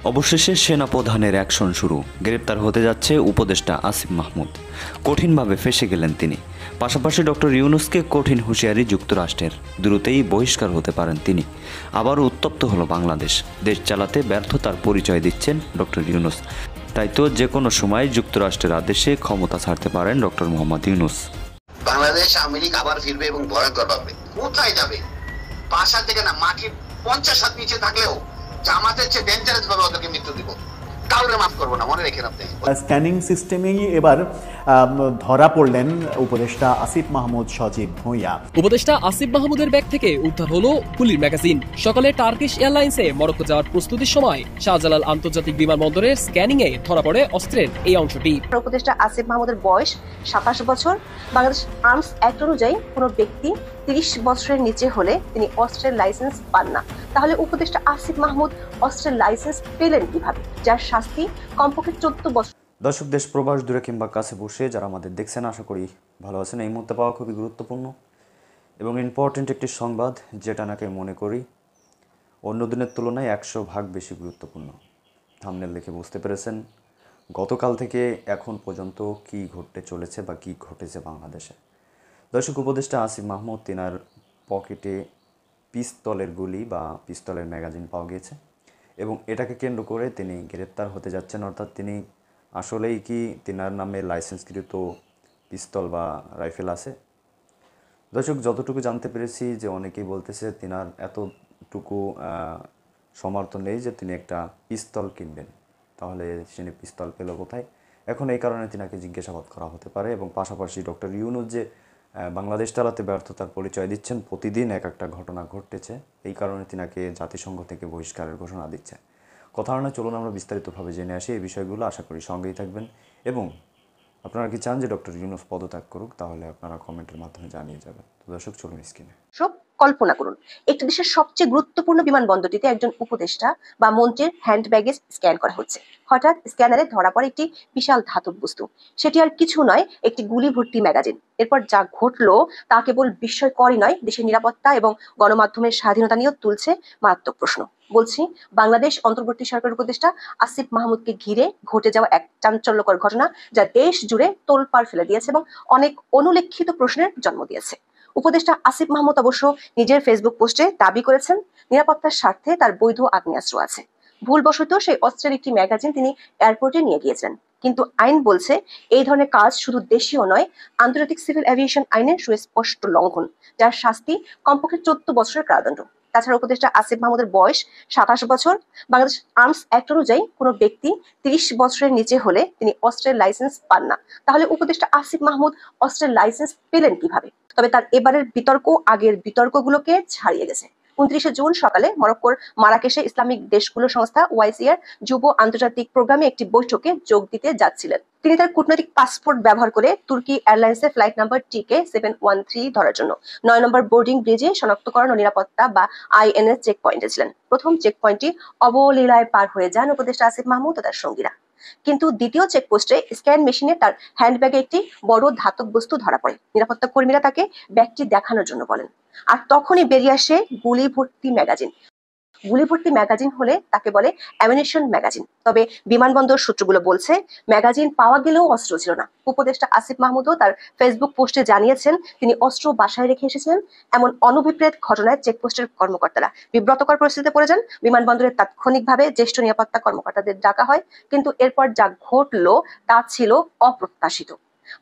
অবশেষে সেনাপ্রধানের অ্যাকশন শুরু। গ্রেপ্তার হতে যাচ্ছে উপদেষ্টা আসিফ মাহমুদ। কঠিনভাবে ফেঁসে গেলেন তিনি। পাশাপাশি ডক্টর ইউনূসকে কঠিন হুঁশিয়ারি যুক্তরাষ্ট্রের, দ্রুতই বহিষ্কার হতে পারেন তিনি। আবারও উত্তপ্ত হলো বাংলাদেশ। দেশ চালাতে ব্যর্থতার পরিচয় দিচ্ছেন ডক্টর ইউনূস। তাই তো যে কোনো সময় যুক্তরাষ্ট্রের আদেশে ক্ষমতা ছাড়তে পারেন ডক্টর মোহাম্মদ ইউনূস। বাংলাদেশ আওয়ামী লীগ আবার ফিরবে এবং ভয়ঙ্কর ভাবে। কোথায় যাবে? বাসা থেকে না, মাটির 50 হাত নিচে থাকলেও জামাতের চেয়ে ডেঞ্জারাস ভাবে ওদেরকে মৃত্যু দিব। কাউকে মাফ করবো না, মনে রেখেন আপনি। স্ক্যানিং সিস্টেমেই এবার ধরা পড়লেন উপদেষ্টা আসিফ মাহমুদ সজীব ভূঁইয়া। উপদেষ্টা আসিফ মাহমুদের ব্যাগ থেকে উদ্ধার হলো গুলির ম্যাগাজিন। সকালে টার্কিশ এয়ারলাইন্সে মরক্কো যাওয়ার প্রস্তুতির সময় শাহজালাল আন্তর্জাতিক বিমানবন্দরের স্ক্যানিং এ ধরা পড়ে অস্ত্রের এই অংশটি। উপদেষ্টা আসিফ মাহমুদের বয়স 27 বছর। বাংলাদেশ আর্মস অ্যাক্ট অনুযায়ী কোনো ব্যক্তি 30 বছরের নিচে হলে তিনি অস্ত্রের লাইসেন্স পান না। তাহলে উপদেষ্টা আসিফ মাহমুদ অস্ত্রের লাইসেন্স পেলেন কিভাবে, যার শাস্তি কমপক্ষে 14 বছর। দর্শক, দেশ প্রবাস দূরে কিংবা কাছে বসে যারা আমাদের দেখছেন, আশা করি ভালো আছেন। এই মুহূর্তে পাওয়া খুবই গুরুত্বপূর্ণ এবং ইম্পর্টেন্ট একটি সংবাদ, যেটা নাকি মনে করি অন্য দিনের তুলনায় 100 ভাগ বেশি গুরুত্বপূর্ণ। থাম্বনেল দেখে বুঝতে পেরেছেন গতকাল থেকে এখন পর্যন্ত কি ঘটতে চলেছে বা কি ঘটেছে বাংলাদেশে। দর্শক, উপদেষ্টা আসিফ মাহমুদ, তিনার পকেটে পিস্তলের গুলি বা পিস্তলের ম্যাগাজিন পাওয়া গিয়েছে এবং এটাকে কেন্দ্র করে তিনি গ্রেপ্তার হতে যাচ্ছেন। অর্থাৎ তিনি আসলেই কি তিনার নামে লাইসেন্সকৃত পিস্তল বা রাইফেল আছে? দর্শক, যতটুকু জানতে পেরেছি যে অনেকেই বলতেছে তিনার এতটুকু সমর্থন নেই যে তিনি একটা পিস্তল কিনবেন। তাহলে তিনি পিস্তল পেল কোথায়? এখন এই কারণে তিনাকে জিজ্ঞাসাবাদ করা হতে পারে এবং পাশাপাশি ডক্টর ইউনূস যে বাংলাদেশ চালাতে ব্যর্থতার পরিচয় দিচ্ছেন, প্রতিদিন এক একটা ঘটনা ঘটতেছে, এই কারণে তিনাকে জাতিসংঘ থেকে বহিষ্কারের ঘোষণা দিচ্ছে। কথা না, চলুন আমরা বিস্তারিতভাবে জেনে আসি এই বিষয়গুলো। আশা করি সঙ্গেই থাকবেন এবং আপনারা কি চান যে ডক্টর ইউনূস পদত্যাগ করুক, তাহলে আপনারা কমেন্টের মাধ্যমে জানিয়ে যাবেন। তো দর্শক, চলুন স্ক্রিনে। সব কল্পনা করুন, একটি দেশের সবচেয়ে গুরুত্বপূর্ণ বিমানবন্দরটিতে একজন উপদেষ্টা বা মন্ত্রীর হ্যান্ড ব্যাগেজ স্ক্যান করা হচ্ছে। হঠাৎ স্ক্যানারে ধরা পড়ে একটি বিশাল ধাতব বস্তু। সেটি আর কিছু নয়, একটি গুলি ভর্তি ম্যাগাজিন। এরপর যা ঘটলো তা কেবল বিস্ময়করই নয়, দেশের নিরাপত্তা এবং গণমাধ্যমের স্বাধীনতা নিয়েও তুলছে মারাত্মক প্রশ্ন। বলছি, বাংলাদেশ অন্তর্বর্তী সরকার উপদেষ্টা আসিফ মাহমুদকে ঘিরে ঘটে যাওয়া এক চাঞ্চল্যকর ঘটনা, যা দেশ জুড়ে তোলপাড় ফেলে দিয়েছে এবং অনেক অনুলেখিত প্রশ্নের জন্ম দিয়েছে। উপদেষ্টা আসিফ মাহমুদ অবশ্য নিজের ফেসবুক পোস্টে দাবি করেছেন নিরাপত্তার স্বার্থে তার বৈধ আগ্নেয়াস্ত্র আছে। ভুলবশত সেই অস্ত্রের একটি ম্যাগাজিন তিনি এয়ারপোর্টে নিয়ে গিয়েছেন। কিন্তু আইন বলছে এই ধরনের কাজ শুধু দেশীয় নয়, আন্তর্জাতিক সিভিল এভিয়েশন আইনের সুস্পষ্ট লঙ্ঘন, যার শাস্তি কমপক্ষে 14 বছরের কারাদণ্ড। তাছাড়া উপদেষ্টা আসিফ মাহমুদের বয়স 27 বছর। বাংলাদেশ আর্মস অ্যাক্ট অনুযায়ী কোনো ব্যক্তি 30 বছরের নিচে হলে তিনি অস্ত্রের লাইসেন্স পান না। তাহলে উপদেষ্টা আসিফ মাহমুদ অস্ত্রের লাইসেন্স পেলেন কিভাবে? তবে তার এবারের বিতর্ক আগের বিতর্কগুলোকে ছাড়িয়ে গেছে। 29 জুন সকালে মরক্কোর মারাকেশে ইসলামিক দেশগুলো সংস্থা ওয়াইসিআর যুব আন্তর্জাতিক প্রোগ্রামে একটি বৈঠকে যোগ দিতে যাচ্ছিলেন। তিনি তার কূটনৈতিক পাসপোর্ট ব্যবহার করে তুর্কি এয়ারলাইন্সের ফ্লাইট নাম্বার টিকে 713 ধরার জন্য 9 নম্বর বোর্ডিং ব্রিজে শনাক্তকরণ ও নিরাপত্তা বা আইএনএস চেক পয়েন্টে ছিলেন। প্রথম চেক পয়েন্টটি অবলীলায় পার হয়ে যান উপদেষ্টা আসিফ মাহমুদ ও তার সঙ্গীরা। কিন্তু দ্বিতীয় চেকপোস্টে স্ক্যান মেশিনে তার হ্যান্ডব্যাগে একটি বড় ধাতব বস্তু ধরা পড়ে। নিরাপত্তা কর্মীরা তাকে ব্যাগটি দেখানোর জন্য বলেন, আর তখনই বেরিয়ে আসে গুলি ভর্তি ম্যাগাজিন। গুলি ভর্তি ম্যাগাজিন হলে তাকে বলে অ্যামিনিশন ম্যাগাজিন। তবে বিমানবন্দর সূত্রগুলো বলছে ম্যাগাজিন পাওয়া গেলেও অস্ত্র ছিল না। উপদেষ্টা আসিফ মাহমুদও তার ফেসবুক পোস্টে জানিয়েছেন তিনি অস্ত্র বাসায় রেখে এসেছিলেন। এমন অনভিপ্রেত ঘটনায় চেকপোস্টের কর্মকর্তারা বিব্রতকর পরিস্থিতিতে পড়ে যান। বিমানবন্দরে তাৎক্ষণিকভাবে জ্যেষ্ঠ নিরাপত্তা কর্মকর্তাদের ডাকা হয়, কিন্তু এরপর যা ঘটলো তা ছিল অপ্রত্যাশিত।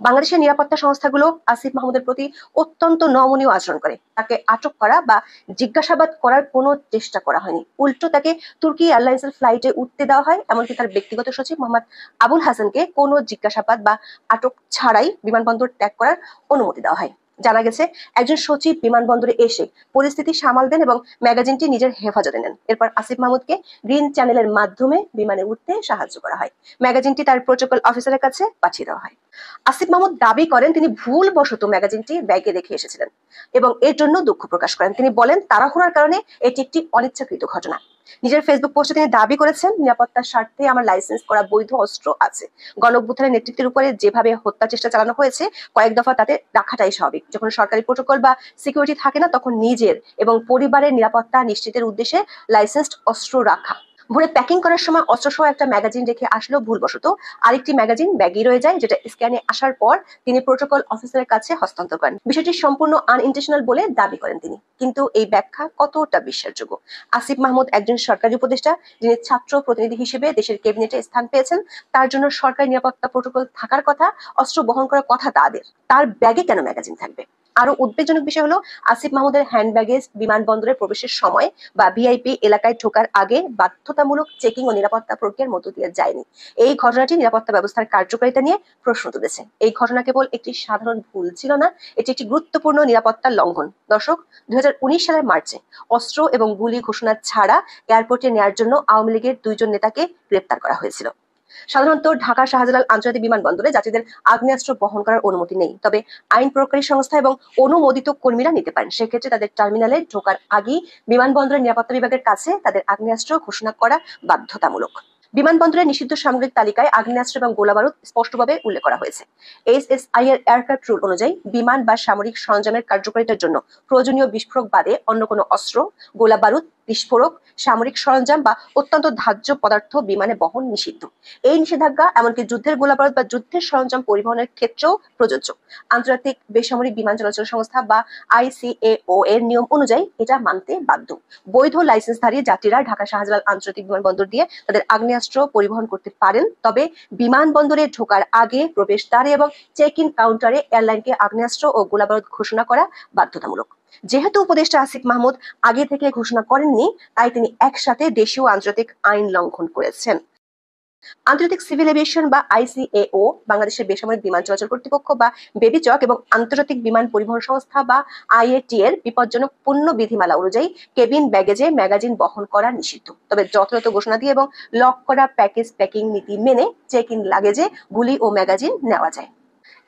বাংলাদেশের নিরাপত্তা সংস্থাগুলো আসিফ মাহমুদের প্রতি অত্যন্ত নমনীয় আচরণ করে। তাকে আটক করা বা জিজ্ঞাসাবাদ করার কোনো চেষ্টা করা হয়নি। উল্টো তাকে তুর্কি এয়ারলাইন্সের ফ্লাইটে উঠতে দেওয়া হয়। এমনকি তার ব্যক্তিগত সচিব মোহাম্মদ আবুল হাসানকে কোনো জিজ্ঞাসাবাদ বা আটক ছাড়াই বিমানবন্দর ত্যাগ করার অনুমতি দেওয়া হয়। জানা গেছে একজন সচিব বিমানবন্দরে এসে পরিস্থিতি সামাল দেন এবং ম্যাগাজিনটি নিজের হেফাজতে নেন। এরপর আসিফ মাহমুদকে গ্রিন চ্যানেলের মাধ্যমে বিমানে উঠতে সাহায্য করা হয়। ম্যাগাজিনটি তার প্রোটোকল অফিসারের কাছে পাঠিয়ে দেওয়া হয়। আসিফ মাহমুদ দাবি করেন তিনি ভুলবশত ম্যাগাজিনটি ব্যাগে রেখে এসেছিলেন এবং এর জন্য দুঃখ প্রকাশ করেন। তিনি বলেন তাড়াহুড়ার কারণে এটি একটি অনিচ্ছাকৃত ঘটনা। নিজের ফেসবুক পোস্টে তিনি দাবি করেছেন নিরাপত্তার স্বার্থে আমার লাইসেন্স করা বৈধ অস্ত্র আছে। গণঅভ্যুত্থানের নেতৃত্বের উপরে যেভাবে হত্যা চেষ্টা চালানো হয়েছে কয়েক দফা তাতে রাখাটাই স্বাভাবিক। যখন সরকারি প্রোটোকল বা সিকিউরিটি থাকে না, তখন নিজের এবং পরিবারের নিরাপত্তা নিশ্চিতের উদ্দেশ্যে লাইসেন্সড অস্ত্র রাখা ভোরে প্যাকিং করার সময় অস্ত্রসহ একটা ম্যাগাজিন রেখে আসলেও ভুলবশত আরেকটি ম্যাগাজিন ব্যাগেই রয়ে যায়, যেটা স্ক্যানে আসার পর তিনি প্রোটোকল অফিসারের কাছে হস্তান্তর করেন। বিষয়টি সম্পূর্ণ আনইন্টেনশনাল বলে দাবি করেন তিনি, কিন্তু এই ব্যাখ্যা কতটা বিশ্বাসযোগ্য? আসিফ মাহমুদ একজন সরকারি উপদেষ্টা, যিনি ছাত্র প্রতিনিধি হিসেবে দেশের ক্যাবিনেটে স্থান পেয়েছেন। তার জন্য সরকারি নিরাপত্তা প্রোটোকল থাকার কথা, অস্ত্র বহন করার কথা তাদের। তার ব্যাগে কেন ম্যাগাজিন থাকবে? আরো উদ্বেগজনক বিষয় হলো আসিফ মাহমুদের হ্যান্ড ব্যাগেজ বিমানবন্দরে প্রবেশের সময় বা ভিআইপি এলাকায় ঢোকার আগে বাধ্যতামূলক চেকিং ও নিরাপত্তা প্রক্রিয়ার মধ্য দিয়ে যায়নি। এই ঘটনাটি নিরাপত্তা ব্যবস্থার কার্যকারিতা নিয়ে প্রশ্ন তুলেছে। এই ঘটনা কেবল একটি সাধারণ ভুল ছিল না, এটি একটি গুরুত্বপূর্ণ নিরাপত্তার লঙ্ঘন। দর্শক, 2019 সালের মার্চে অস্ত্র এবং গুলি ঘোষণা ছাড়া এয়ারপোর্টে নেয়ার জন্য আওয়ামী লীগের 2 জন নেতাকে গ্রেপ্তার করা হয়েছিল। সাধারণত ঢাকা শাহজালাল আন্তর্জাতিক বিমানবন্দরে যাত্রীদের আগ্নেয়াস্ত্র বহন করার অনুমতি নেই, তবে আইন প্রয়োগকারী সংস্থা এবং অনুমোদিত কর্মীরা নিতে পারেন। সেক্ষেত্রে তাদের টার্মিনালে ঢোকার আগেই বিমানবন্দরের নিরাপত্তা বিভাগের কাছে তাদের আগ্নেয়াস্ত্র ঘোষণা করা বাধ্যতামূলক। বিমানবন্দরের নিষিদ্ধ সামগ্রিক তালিকায় আগ্নেয়াস্ত্র এবং গোলাবারুদ স্পষ্টভাবে উল্লেখ করা হয়েছে। এসএসআই এর এয়ারক্রাফট রুল অনুযায়ী বিমান বা সামরিক সরঞ্জামের কার্যকারিতার জন্য প্রয়োজনীয় বিস্ফোরক বাদে অন্য কোনো অস্ত্র, গোলাবারুদ, বিস্ফোরক, সামরিক সরঞ্জাম বা অত্যন্ত ধার্য পদার্থ বিমানে বহন নিষিদ্ধ। এই নিষেধাজ্ঞা এমনকি যুদ্ধের গোলাবারুদ বা যুদ্ধের সরঞ্জাম পরিবহনের ক্ষেত্রেও প্রযোজ্য। আন্তর্জাতিক বেসামরিক বিমান চলাচল সংস্থা বা ICAO এর নিয়ম অনুযায়ী এটা মানতে বাধ্য। বৈধ লাইসেন্সধারী যাত্রীরা ঢাকা শাহজালাল আন্তর্জাতিক বিমানবন্দর দিয়ে তাদের আগ্নেয়াস্ত্র পরিবহন করতে পারেন, তবে বিমানবন্দরে ঢোকার আগে প্রবেশদ্বারে এবং চেক ইন কাউন্টারে এয়ারলাইনকে আগ্নেয়াস্ত্র ও গোলাবারুদ ঘোষণা করা বাধ্যতামূলক। যেহেতু উপদেষ্টা আসিফ মাহমুদ আগে থেকে ঘোষণা করেননি, তাই তিনি একসাথে দেশীয় ও আন্তর্জাতিক আইন লঙ্ঘন করেছেন। আন্তর্জাতিক সিভিল এভিয়েশন বা ICAO, বাংলাদেশের বেসামরিক বিমান চলাচল কর্তৃপক্ষ বা বেবিচক এবং আন্তর্জাতিক বিমান পরিবহন সংস্থা বা IATA এর বিপজ্জনক পণ্য বিধিমালা অনুযায়ী কেবিন ব্যাগেজে ম্যাগাজিন বহন করা নিষিদ্ধ। তবে যথাযথ ঘোষণা দিয়ে এবং লক করা প্যাকেজ প্যাকিং নীতি মেনে চেক ইন লাগেজে গুলি ও ম্যাগাজিন নেওয়া যায়।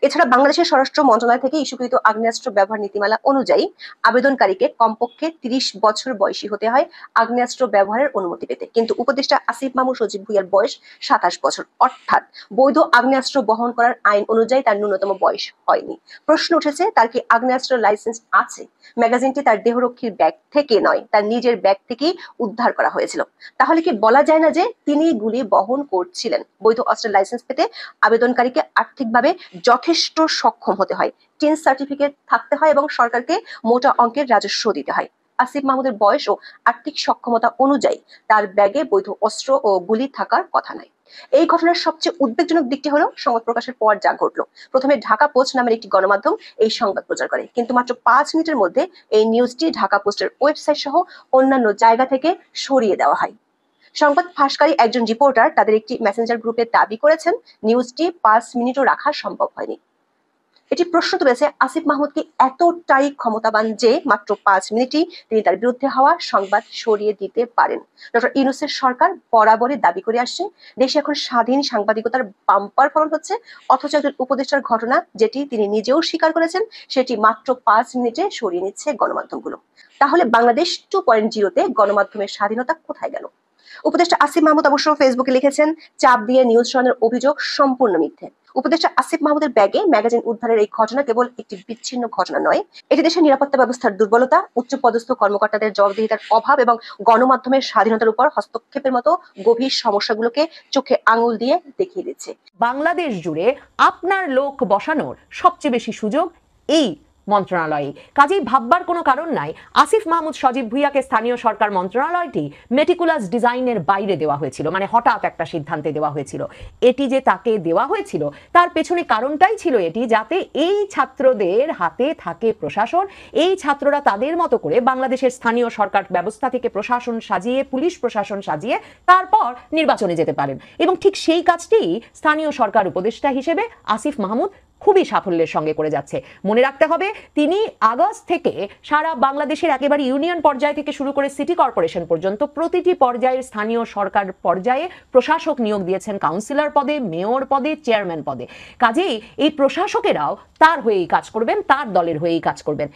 এছাড়া বাংলাদেশের স্বরাষ্ট্র মন্ত্রণালয় থেকে ইস্যুকৃত আগ্নেয়াস্ত্র ব্যবহার নীতিমালা অনুযায়ী আবেদনকারীকে কমপক্ষে 30 বছর বয়সী হতে হয় আগ্নেয়াস্ত্র ব্যবহারের অনুমতি পেতে, কিন্তু উপদেষ্টা আসিফ মাহমুদ সজীব ভুইয়ার বয়স 27 বছর, অর্থাৎ বৈধ আগ্নেয়াস্ত্র বহন করার আইন অনুযায়ী তার ন্যূনতম বয়স হয়নি। প্রশ্ন উঠেছে, তার কি আগ্নেয়াস্ত্র লাইসেন্স আছে? ম্যাগাজিনটি তার দেহরক্ষীর ব্যাগ থেকে নয়, তার নিজের ব্যাগ থেকেই উদ্ধার করা হয়েছিল। তাহলে কি বলা যায় না যে তিনি গুলি বহন করছিলেন? বৈধ অস্ত্রের লাইসেন্স পেতে আবেদনকারীকে আর্থিকভাবে যথেষ্ট সক্ষম হতে হয়, 10 সার্টিফিকেট থাকতে হয় এবং সরকারকে মোটা অঙ্কের রাজস্ব দিতে হয়। আসিফ মাহমুদের বয়স ও আর্থিক সক্ষমতা অনুযায়ী তার ব্যাগে বৈধ অস্ত্র ও গুলি থাকার কথা নাই। এই ঘটনার সবচেয়ে উদ্বেগজনক দিকটি হলো সংবাদ প্রকাশের পর যা ঘটলো। প্রথমে ঢাকা পোস্ট নামের একটি গণমাধ্যম এই সংবাদ প্রচার করে, কিন্তু মাত্র 5 মিনিটের মধ্যে এই নিউজটি ঢাকা পোস্টের ওয়েবসাইট সহ অন্যান্য জায়গা থেকে সরিয়ে দেওয়া হয়। সংবাদ ফাঁসকারী একজন রিপোর্টার তাদের একটি মেসেঞ্জার গ্রুপে দাবি করেছেন নিউজটি 5 মিনিটও রাখা সম্ভব হয়নি। এটি প্রশ্ন তুলেছে, আসিফ মাহমুদ কি এতটাই ক্ষমতাবান যে মাত্র 5 মিনিটই তিনি তার বিরুদ্ধে হওয়া সংবাদ সরিয়ে দিতে পারেন? ডক্টর ইউনূসের সরকার বরাবরই দাবি করে আসছে দেশে এখন স্বাধীন সাংবাদিকতার বাম্পার ফলন হচ্ছে, অথচ একজন উপদেষ্টার ঘটনা, যেটি তিনি নিজেও স্বীকার করেছেন, সেটি মাত্র 5 মিনিটে সরিয়ে নিচ্ছে গণমাধ্যমগুলো। তাহলে বাংলাদেশ 2.0-তে গণমাধ্যমের স্বাধীনতা কোথায় গেল? উপদেষ্টা আসিফ মাহমুদ অবশ্য ফেসবুকে লিখেছেন, চাপ দিয়ে নিউজ সরানোর অভিযোগ সম্পূর্ণ মিথ্যে। উপদেষ্টা আসিফ মাহমুদের ব্যাগে ম্যাগাজিন উদ্ধারের এই ঘটনা কেবল একটি বিচ্ছিন্ন ঘটনা নয়, এটি দেশের নিরাপত্তা ব্যবস্থার দুর্বলতা, উচ্চপদস্থ কর্মকর্তাদের জবাবদিহিতার অভাব এবং গণমাধ্যমের স্বাধীনতার উপর হস্তক্ষেপের মতো গভীর সমস্যাগুলোকে চোখে আঙুল দিয়ে দেখিয়ে দিচ্ছে। বাংলাদেশ জুড়ে আপনার লোক বসানোর সবচেয়ে বেশি সুযোগ এই মন্ত্রণালয়ে, কাজেই ভাববার কোনো কারণ নাই আসিফ মাহমুদ সজীব ভুইয়াকে স্থানীয় সরকার মন্ত্রণালয়টি মেটিকুলাস ডিজাইনের বাইরে দেওয়া হয়েছিল, মানে হঠাৎ একটা সিদ্ধান্তে দেওয়া হয়েছিল। এটি যে তাকে দেওয়া হয়েছিল তার পেছনে কারণটাই ছিল এটি, যাতে এই ছাত্রদের হাতে থাকে প্রশাসন, এই ছাত্ররা তাদের মতো করে বাংলাদেশের স্থানীয় সরকার ব্যবস্থা থেকে প্রশাসন সাজিয়ে, পুলিশ প্রশাসন সাজিয়ে তারপর নির্বাচনে যেতে পারেন। এবং ঠিক সেই কাজটি স্থানীয় সরকার উপদেষ্টা হিসেবে আসিফ মাহমুদ খুবই সাফল্যের সঙ্গে করে যাচ্ছে। মনে রাখতে হবে, তিনি আগস্ট থেকে সারা বাংলাদেশের একেবারে ইউনিয়ন পর্যায় থেকে শুরু করে সিটি কর্পোরেশন পর্যন্ত প্রতিটি পর্যায়ের স্থানীয় সরকার পর্যায়ে প্রশাসক নিয়োগ দিয়েছেন, কাউন্সিলর পদে, মেয়র পদে, চেয়ারম্যান পদে। কাজেই এই প্রশাসকেরাও তার হয়েই কাজ করবেন, তার দলের হয়েই কাজ করবেন।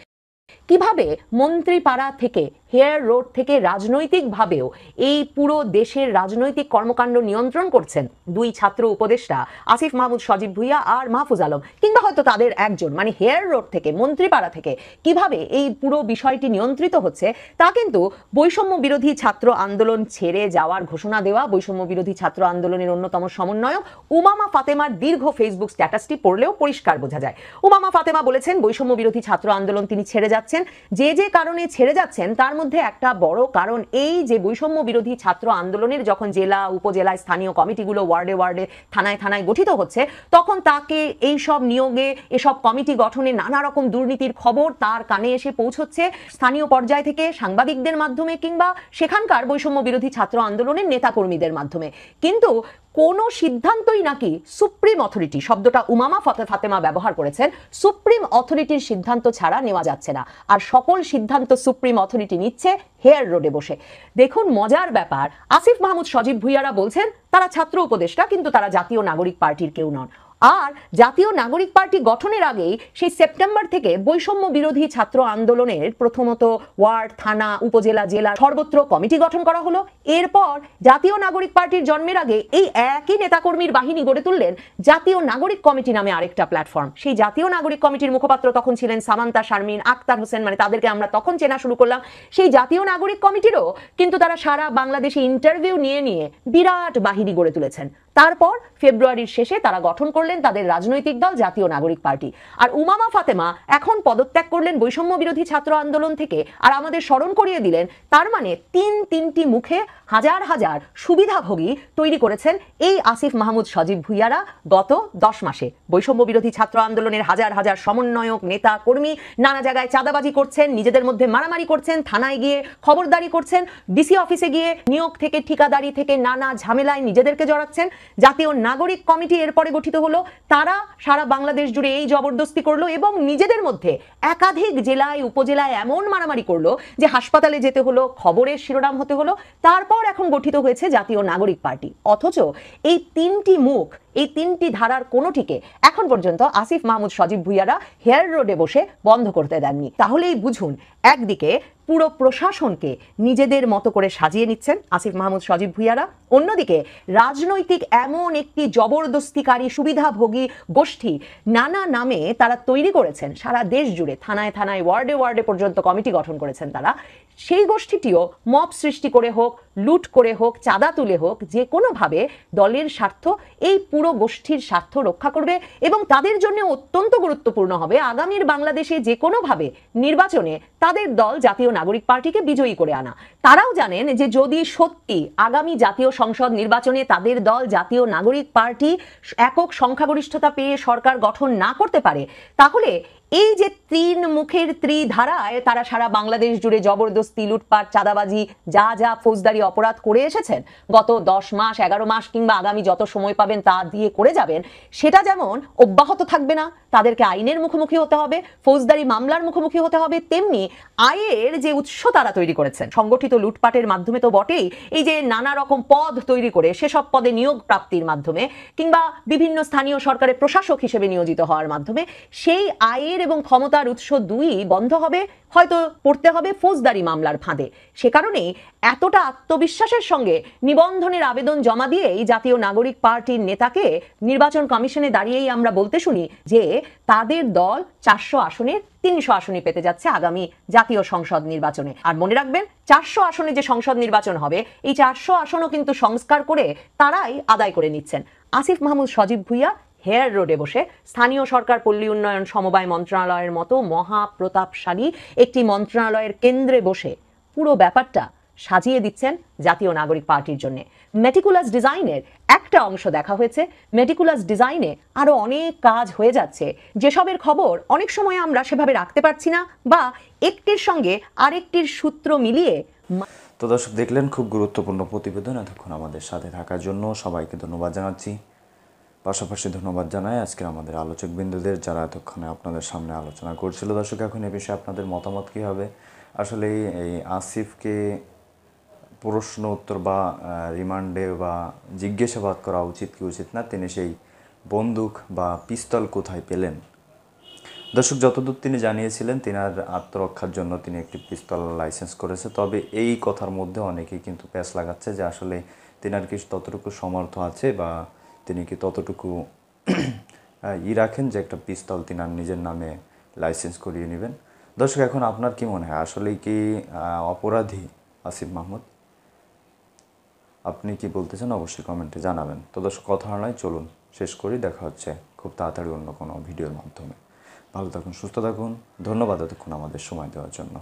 কিভাবে মন্ত্রীপাড়া থেকে হেয়ার রোড থেকে রাজনৈতিকভাবেও এই পুরো দেশের রাজনৈতিক কর্মকাণ্ড নিয়ন্ত্রণ করছেন দুই ছাত্র উপদেষ্টা আসিফ মাহমুদ সজীব ভুইয়া আর মাহফুজ আলম, কিংবা হয়তো তাদের একজন, মানে হেয়ার রোড থেকে মন্ত্রীপাড়া থেকে কিভাবে এই পুরো বিষয়টি নিয়ন্ত্রিত হচ্ছে, তা কিন্তু বৈষম্য বিরোধী ছাত্র আন্দোলন ছেড়ে যাওয়ার ঘোষণা দেওয়া বৈষম্য বিরোধী ছাত্র আন্দোলনের অন্যতম সমন্বয়ক উমামা ফাতেমার দীর্ঘ ফেসবুক স্ট্যাটাসটি পড়লেও পরিষ্কার বোঝা যায়। উমামা ফাতেমা বলেছেন বৈষম্য বিরোধী ছাত্র আন্দোলন তিনি ছেড়ে যাচ্ছেন, যে কারণে ছেড়ে যাচ্ছেন তার মধ্যে একটা বড় কারণ এই যে বৈষম্য বিরোধী ছাত্র আন্দোলনের যখন জেলা উপজেলায় স্থানীয় কমিটিগুলো ওয়ার্ডে ওয়ার্ডে থানায় থানায় গঠিত হচ্ছে, তখন তাকে এই সব নিয়োগে এসব কমিটি গঠনে নানা রকম দুর্নীতির খবর তার কানে এসে পৌঁছচ্ছে স্থানীয় পর্যায় থেকে সাংবাদিকদের মাধ্যমে কিংবা সেখানকার বৈষম্য বিরোধী ছাত্র আন্দোলনের নেতাকর্মীদের মাধ্যমে। কিন্তু কোনো সিদ্ধান্তই নাকি সুপ্রিম অথরিটি, শব্দটা উমামা ফাতেমা ব্যবহার করেছেন, সুপ্রিম অথরিটির সিদ্ধান্ত ছাড়া নেওয়া যাচ্ছে না, আর সকল সিদ্ধান্ত সুপ্রিম অথরিটি নিচ্ছে হেয়ার রোডে বসে। দেখুন মজার ব্যাপার, আসিফ মাহমুদ সজীব ভুইয়ারা বলছেন তারা ছাত্র উপদেষ্টা, কিন্তু তারা জাতীয় নাগরিক পার্টির কেউ নন। আর জাতীয় নাগরিক পার্টি গঠনের আগেই সেই সেপ্টেম্বর থেকে বৈষম্য বিরোধী ছাত্র আন্দোলনের প্রথমত ওয়ার্ড, থানা, উপজেলা, জেলা সর্বত্র কমিটি গঠন করা হলো। এরপর জাতীয় নাগরিক পার্টির জন্মের আগে এই একই নেতাকর্মীর বাহিনী গড়ে তুললেন জাতীয় নাগরিক কমিটি নামে আরেকটা প্ল্যাটফর্ম। সেই জাতীয় নাগরিক কমিটির মুখপাত্র তখন ছিলেন সামান্তা শারমিন, আক্তার হোসেন, মানে তাদেরকে আমরা তখন চেনা শুরু করলাম। সেই জাতীয় নাগরিক কমিটিরও কিন্তু তারা সারা বাংলাদেশে ইন্টারভিউ নিয়ে বিরাট বাহিনী গড়ে তুলেছেন। তারপর ফেব্রুয়ারির শেষে তারা গঠন করলেন তাদের রাজনৈতিক দল জাতীয় নাগরিক পার্টি। আর উমামা ফাতেমা এখন পদত্যাগ করলেন বৈষম্য বিরোধী ছাত্র আন্দোলন থেকে, আর আমাদের স্মরণ করিয়ে দিলেন তার মানে তিনটি মুখে হাজার হাজার সুবিধাভোগী তৈরি করেছেন এই আসিফ মাহমুদ সজীব ভুইয়ারা গত 10 মাসে। বৈষম্য বিরোধী ছাত্র আন্দোলনের হাজার হাজার সমন্বয়ক, নেতা, কর্মী নানা জায়গায় চাঁদাবাজি করছেন, নিজেদের মধ্যে মারামারি করছেন, থানায় গিয়ে খবরদারি করছেন, ডিসি অফিসে গিয়ে নিয়োগ থেকে ঠিকাদারি থেকে নানা ঝামেলায় নিজেদেরকে জড়াচ্ছেন। জাতীয় নাগরিক কমিটি এরপরে গঠিত হলো, তারা সারা বাংলাদেশ জুড়ে এই জবরদস্তি করলো এবং নিজেদের মধ্যে একাধিক জেলায় উপজেলায় এমন মারামারি করলো যে হাসপাতালে যেতে হলো, খবরের শিরোনাম হতে হলো। তারপর এখন গঠিত হয়েছে জাতীয় নাগরিক পার্টি। অথচ এই তিনটি মুখ, এই তিনটি ধারার কোনোটিকে এখন পর্যন্ত আসিফ মাহমুদ সজীব ভুইয়ারা হেয়ার রোডে বসে বন্ধ করতে দেননি। তাহলেই বুঝুন, একদিকে পুরো প্রশাসনকে নিজেদের মতো করে সাজিয়ে নিচ্ছেন আসিফ মাহমুদ সজীব ভুইয়ারা, অন্যদিকে রাজনৈতিক এমন একটি জবরদস্তিকারী সুবিধাভোগী গোষ্ঠী নানা নামে তারা তৈরি করেছেন সারা দেশ জুড়ে, থানায় থানায় ওয়ার্ডে ওয়ার্ডে পর্যন্ত কমিটি গঠন করেছেন তারা। সেই গোষ্ঠীটিও মব সৃষ্টি করে হোক, লুট করে হোক, চাঁদা তুলে হোক, যে কোনোভাবে দলের স্বার্থ, এই পুরো গোষ্ঠীর স্বার্থ রক্ষা করবে এবং তাদের জন্য অত্যন্ত গুরুত্বপূর্ণ হবে আগামীর বাংলাদেশে যে কোনোভাবে নির্বাচনে তাদের দল জাতীয় নাগরিক পার্টিকে বিজয়ী করে আনা। তারাও জানেন যে যদি সত্যি আগামী জাতীয় সংসদ নির্বাচনে তাদের দল জাতীয় নাগরিক পার্টি একক সংখ্যাগরিষ্ঠতা পেয়ে সরকার গঠন না করতে পারে, তাহলে এই যে তিন মুখের ত্রিধারায় তারা সারা বাংলাদেশ জুড়ে জবরদস্তি, লুটপাট, চাঁদাবাজি, যা ফৌজদারি অপরাধ করে এসেছেন গত 10 মাস, 11 মাস কিংবা আগামী যত সময় পাবেন তা দিয়ে করে যাবেন, সেটা যেমন অব্যাহত থাকবে না, তাদেরকে আইনের মুখোমুখি হতে হবে, ফৌজদারি মামলার মুখোমুখি হতে হবে, তেমনি আয়ের যে উৎস তারা তৈরি করেছেন সংগঠিত লুটপাটের মাধ্যমে তো বটেই, এই যে নানা রকম পদ তৈরি করে সেসব পদে নিয়োগ প্রাপ্তির মাধ্যমে কিংবা বিভিন্ন স্থানীয় সরকারের প্রশাসক হিসেবে নিয়োজিত হওয়ার মাধ্যমে সেই আয়ের এবং ক্ষমতার উৎস দুই বন্ধ হবে, হয়তো পড়তে হবে ফৌজদারি মামলার ফাঁদে। সে কারণেই এতটা আত্মবিশ্বাসের সঙ্গে নিবন্ধনের আবেদন জমা দিয়েই জাতীয় নাগরিক পার্টির নেতাকে নির্বাচন কমিশনে দাঁড়িয়েই আমরা বলতে শুনি যে তাদের দল 400 আসনের 300 আসনই পেতে যাচ্ছে আগামী জাতীয় সংসদ নির্বাচনে। আর মনে রাখবেন, 400 আসনে যে সংসদ নির্বাচন হবে, এই 400 আসনও কিন্তু সংস্কার করে তারাই আদায় করে নিচ্ছেন। আসিফ মাহমুদ সজীব ভুইয়া হেয়ার রোডে বসে স্থানীয় সরকার পল্লী উন্নয়ন সমবায় মন্ত্রণালয়ের মতো মহাপ্রতাপশালী একটি মন্ত্রণালয়ের কেন্দ্রে বসে পুরো ব্যাপারটা সাজিয়ে দিচ্ছেন জাতীয় নাগরিক পার্টির জন্য। মেটিকুলাস ডিজাইনের একটা অংশ দেখা হয়েছে, মেটিকুলাস ডিজাইনে আরো অনেক কাজ হয়ে যাচ্ছে, যেসবের খবর অনেক সময় আমরা সেভাবে রাখতে পারছি না বা একটির সঙ্গে আরেকটির সূত্র মিলিয়ে। তো দর্শক দেখলেন খুব গুরুত্বপূর্ণ প্রতিবেদন। এতক্ষণ আমাদের সাথে থাকার জন্য সবাইকে ধন্যবাদ জানাচ্ছি। পাশাপাশি ধন্যবাদ জানাই আজকের আমাদের আলোচক বিন্দুদের যারা এতক্ষণে আপনাদের সামনে আলোচনা করছিল। দর্শক এখন এ বিষয়ে আপনাদের মতামত কী হবে? আসলে এই আসিফকে প্রশ্ন উত্তর বা রিমান্ডে বা জিজ্ঞাসাবাদ করা উচিত কি উচিত না, তিনি সেই বন্দুক বা পিস্তল কোথায় পেলেন? দর্শক, যতদূর তিনি জানিয়েছিলেন তিনার আত্মরক্ষার জন্য তিনি একটি পিস্তল লাইসেন্স করেছে। তবে এই কথার মধ্যে অনেকেই কিন্তু প্যাঁচ লাগাচ্ছে যে আসলে তিনার কি ততটুকু সমর্থ আছে বা তিনি কি ততটুকু রাখেন যে একটা পিস্তল তিনার নিজের নামে লাইসেন্স করিয়ে নেবেন। দর্শক, এখন আপনার কি মনে হয়, আসলেই কি অপরাধী আসিফ মাহমুদ? আপনি কি বলতেছেন অবশ্যই কমেন্টে জানাবেন। তো দর্শক, কথা নয়, চলুন শেষ করি। দেখা হচ্ছে খুব তাড়াতাড়ি অন্য কোনো ভিডিওর মাধ্যমে। ভালো থাকুন, সুস্থ থাকুন। ধন্যবাদ এতক্ষণ আমাদের সময় দেওয়ার জন্য।